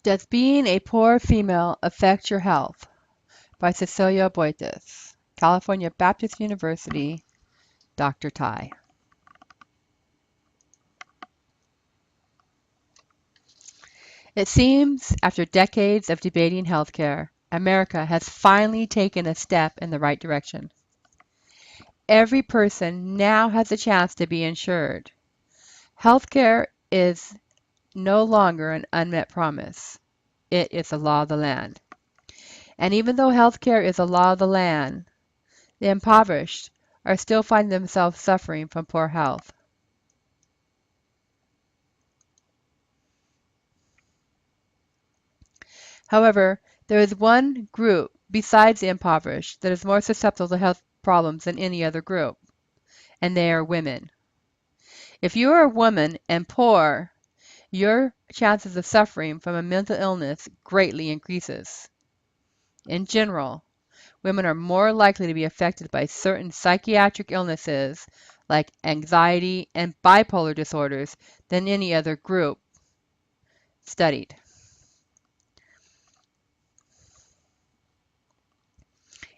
Does being a poor female affect your health? By Cecilia Boites, California Baptist University, Dr. Ty. It seems, after decades of debating healthcare, America has finally taken a step in the right direction. Every person now has a chance to be insured. Healthcare is no longer an unmet promise. It is the law of the land. And even though healthcare is a law of the land, the impoverished are still finding themselves suffering from poor health. However, there is one group besides the impoverished that is more susceptible to health problems than any other group, and they are women. If you are a woman and poor, your chances of suffering from a mental illness greatly increases. In general, women are more likely to be affected by certain psychiatric illnesses like anxiety and bipolar disorders than any other group studied.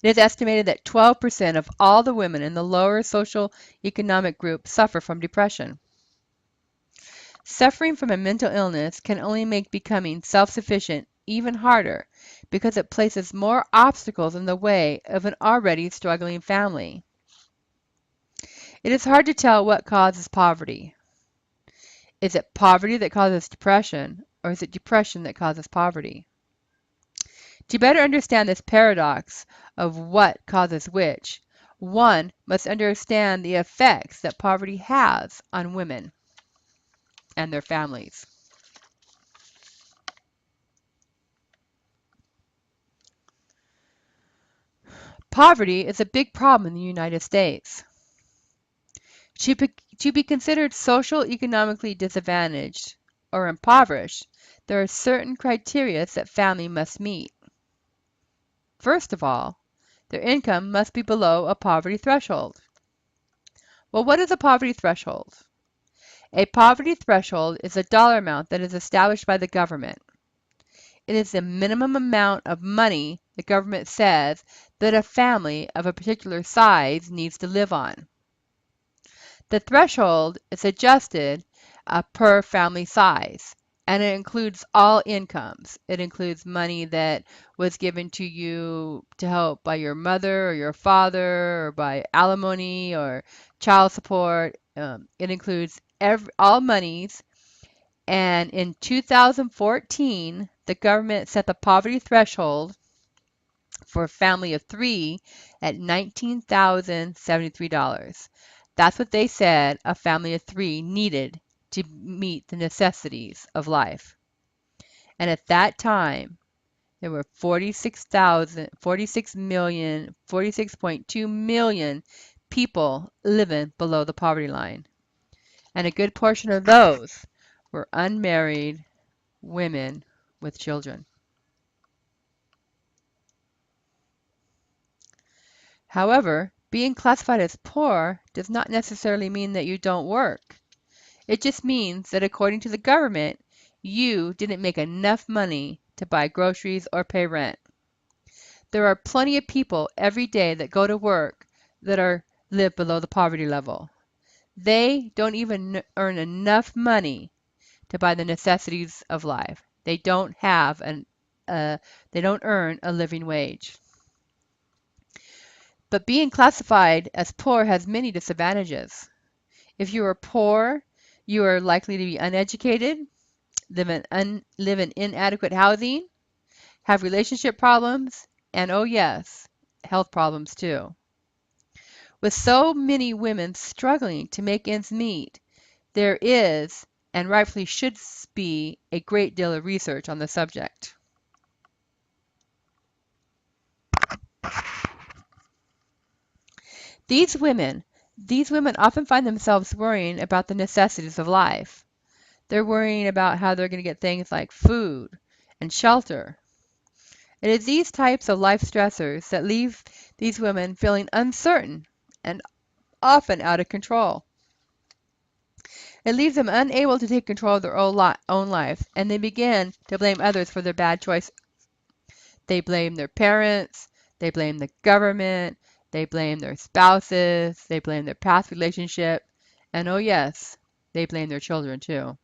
It is estimated that 12% of all the women in the lower social-economic group suffer from depression. Suffering from a mental illness can only make becoming self-sufficient even harder because it places more obstacles in the way of an already struggling family. It is hard to tell what causes poverty. Is it poverty that causes depression, or is it depression that causes poverty? To better understand this paradox of what causes which, one must understand the effects that poverty has on women and their families. Poverty is a big problem in the United States. To be considered social-economically disadvantaged or impoverished, there are certain criteria that family must meet. First of all, their income must be below a poverty threshold. Well, what is a poverty threshold? A poverty threshold is a dollar amount that is established by the government. It is the minimum amount of money the government says that a family of a particular size needs to live on. The threshold is adjusted per family size, and it includes all incomes. It includes money that was given to you to help by your mother or your father or by alimony or child support. It includes all monies. And in 2014, the government set the poverty threshold for a family of three at $19,073. That's what they said a family of three needed to meet the necessities of life. And at that time, there were 46.2 million people living below the poverty line. And a good portion of those were unmarried women with children. However, being classified as poor does not necessarily mean that you don't work. It just means that according to the government, you didn't make enough money to buy groceries or pay rent. There are plenty of people every day that go to work that live below the poverty level. They don't even earn enough money to buy the necessities of life. They don't earn a living wage. But being classified as poor has many disadvantages. If you are poor, you are likely to be uneducated, live in inadequate housing, have relationship problems, and oh yes, health problems too. With so many women struggling to make ends meet, there is, and rightfully should be, a great deal of research on the subject. These women often find themselves worrying about the necessities of life. They're worrying about how they're going to get things like food and shelter. It is these types of life stressors that leave these women feeling uncertain and often out of control. It leaves them unable to take control of their own life, and they begin to blame others for their bad choice. They blame their parents, they blame the government, they blame their spouses, they blame their past relationship, and oh yes, they blame their children too.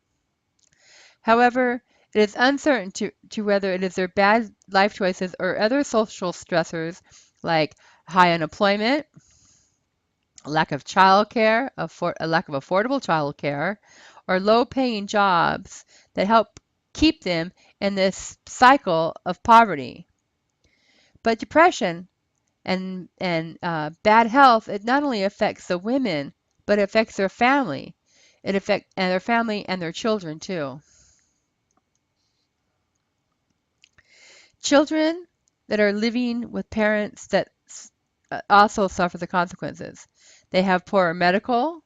However, it is uncertain to whether it is their bad life choices or other social stressors like high unemployment, a lack of childcare, a lack of affordable childcare, or low-paying jobs that help keep them in this cycle of poverty. But depression and bad health, it not only affects the women, but it affects their family. It affects and their family and their children too. Children that are living with parents that also suffer the consequences. They have poorer medical,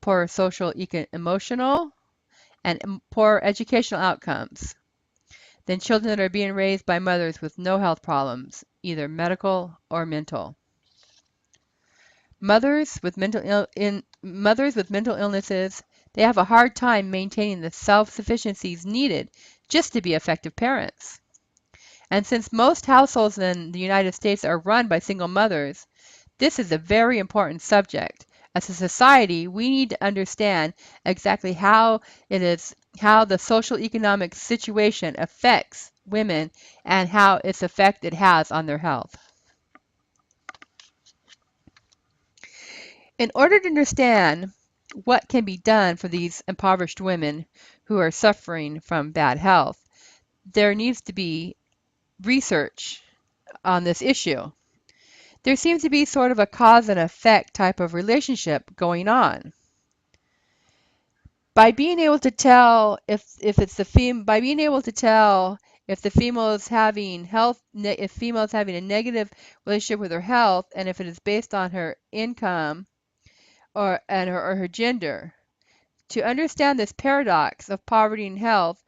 poorer social, emotional, and poor educational outcomes than children that are being raised by mothers with no health problems, either medical or mental. Mothers with mental illnesses, they have a hard time maintaining the self-sufficiencies needed just to be effective parents. And since most households in the United States are run by single mothers, this is a very important subject. As a society, we need to understand exactly how the social economic situation affects women and how its effect it has on their health. In order to understand what can be done for these impoverished women who are suffering from bad health, there needs to be research on this issue. There seems to be sort of a cause and effect type of relationship going on. By being able to tell if it's by being able to tell if the female is having if female is having a negative relationship with her health, and if it is based on her income or her gender. To understand this paradox of poverty and health,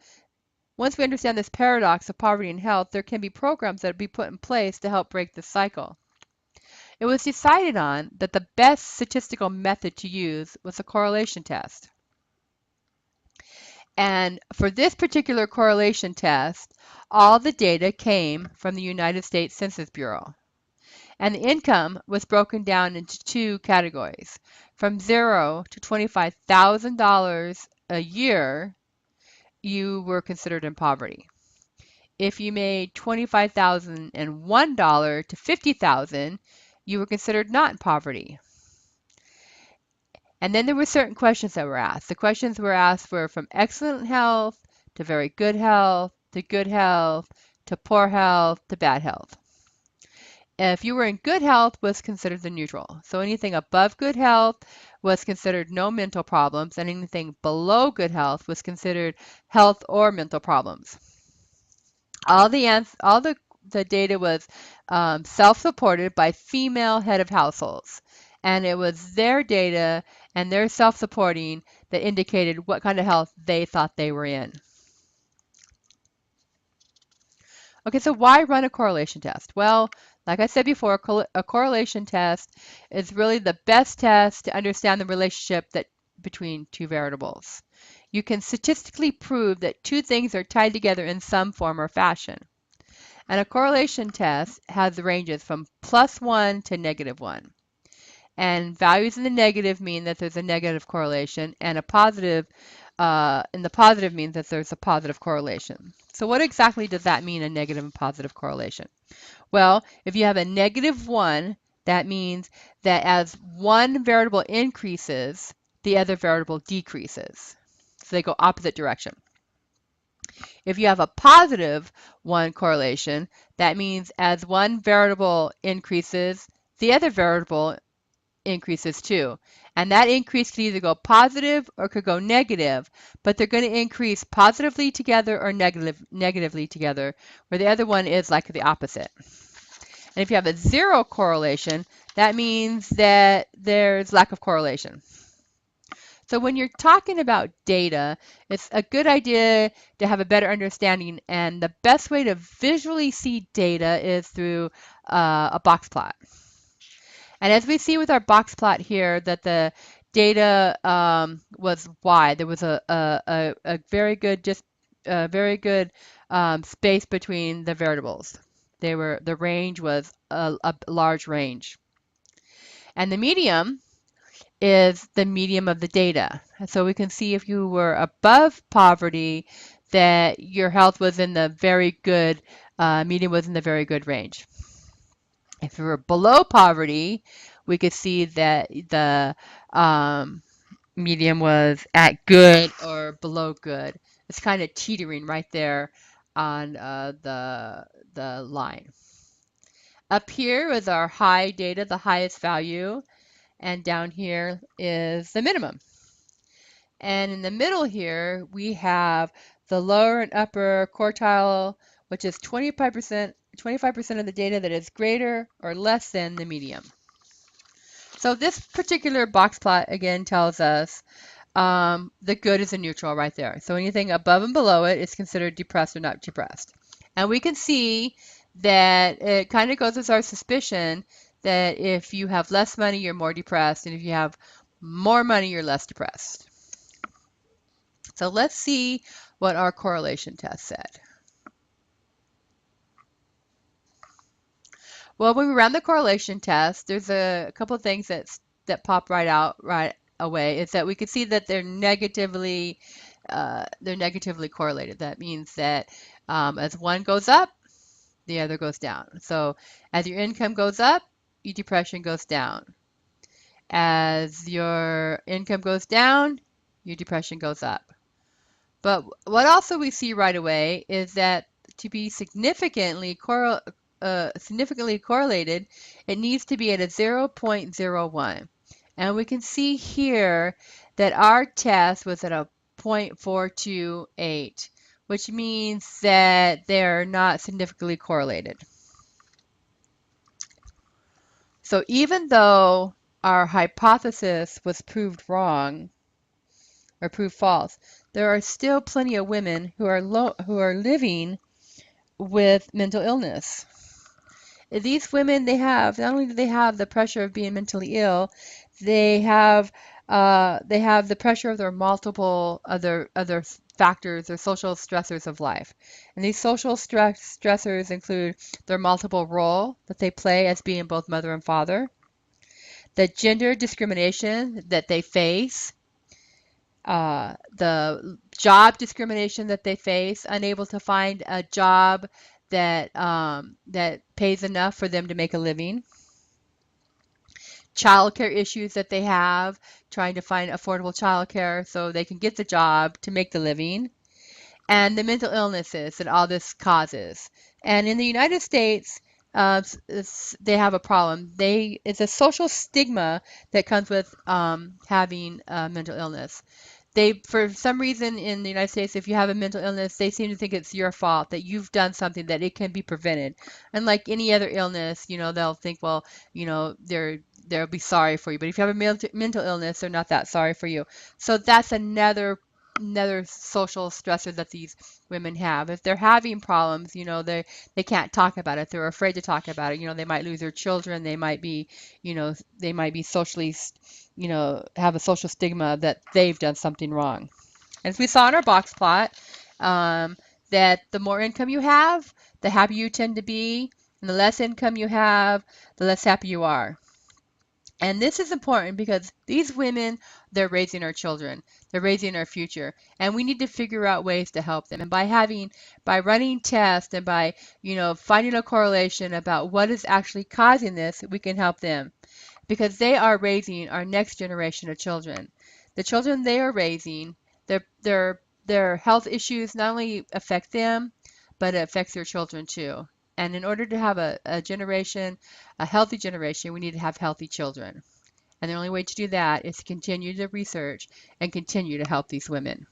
once we understand this paradox of poverty and health, there can be programs that be put in place to help break this cycle. It was decided on that the best statistical method to use was a correlation test. And for this particular correlation test, all the data came from the United States Census Bureau. And the income was broken down into two categories. From $0 to $25,000 a year, you were considered in poverty. If you made $25,001 to $50,000, you were considered not in poverty. And then there were certain questions that were asked. The questions were asked were from excellent health to very good health to poor health to bad health. If you were in good health was considered the neutral. So anything above good health was considered no mental problems, and anything below good health was considered health or mental problems. All the data was self-supported by female head of households, and it was their data and their self-supporting that indicated what kind of health they thought they were in. Okay, so why run a correlation test? Well, like I said before, a correlation test is really the best test to understand the relationship between two variables. You can statistically prove that two things are tied together in some form or fashion. And a correlation test has ranges from +1 to -1. And values in the negative mean that there's a negative correlation, and a positive in the positive means that there's a positive correlation. So what exactly does that mean, a negative and positive correlation? Well, if you have a -1, that means that as one variable increases, the other variable decreases. So they go opposite direction. If you have a +1 correlation, that means as one variable increases, the other variable increases too. And that increase could either go positive or could go negative, but they're going to increase positively together or negatively together, where the other one is like the opposite. And if you have a 0 correlation, that means that there's lack of correlation. So when you're talking about data, it's a good idea to have a better understanding, and the best way to visually see data is through a box plot. And as we see with our box plot here, that the data was wide. There was a very good space between the variables. The range was a large range. And the medium is the medium of the data. And so we can see if you were above poverty, that your health was in the very good, medium was in the very good range. If you were below poverty, we could see that the medium was at good or below good. It's kind of teetering right there on the line. Up here is our high data, the highest value, and down here is the minimum. And in the middle here, we have the lower and upper quartile, which is 25% of the data that is greater or less than the medium. So this particular box plot again tells us the good is a neutral right there. So anything above and below it is considered depressed or not depressed. And we can see that it kind of goes with our suspicion that if you have less money, you're more depressed, and if you have more money, you're less depressed. So let's see what our correlation test said. Well, when we ran the correlation test, there's a couple of things that pop right away. Is that we could see that they're negatively correlated. That means that as one goes up, the other goes down. So as your income goes up, your depression goes down. As your income goes down, your depression goes up. But what also we see right away is that to be significantly correlated, it needs to be at a 0.01. And we can see here that our test was at a 0.428, which means that they're not significantly correlated. So even though our hypothesis was proved wrong or proved false, there are still plenty of women who are living with mental illness. These women, not only do they have the pressure of being mentally ill, they have the pressure of their multiple other factors or social stressors of life. And these social stressors include their multiple role that they play as being both mother and father, the gender discrimination that they face, the job discrimination that they face, unable to find a job that pays enough for them to make a living, childcare issues that they have, trying to find affordable childcare so they can get the job to make the living, and the mental illnesses that all this causes. And in the United States, they have a problem. It's a social stigma that comes with having mental illness. For some reason in the United States, if you have a mental illness, they seem to think it's your fault, that you've done something, that it can be prevented. Unlike any other illness, they'll think, well, they'll be sorry for you. But if you have a mental illness, they're not that sorry for you. So that's another social stressor that these women have. If they're having problems, they can't talk about it. They're afraid to talk about it. They might lose their children. They might be socially, have a social stigma that they've done something wrong. As we saw in our box plot, that the more income you have, the happier you tend to be, and the less income you have, the less happy you are. And this is important because these women, they're raising our children. They're raising our future. And we need to figure out ways to help them. And by running tests and by, finding a correlation about what is actually causing this, we can help them. Because they are raising our next generation of children. The children they are raising, their health issues not only affect them, but it affects their children too. And in order to have a healthy generation, we need to have healthy children. And the only way to do that is to continue to research and continue to help these women.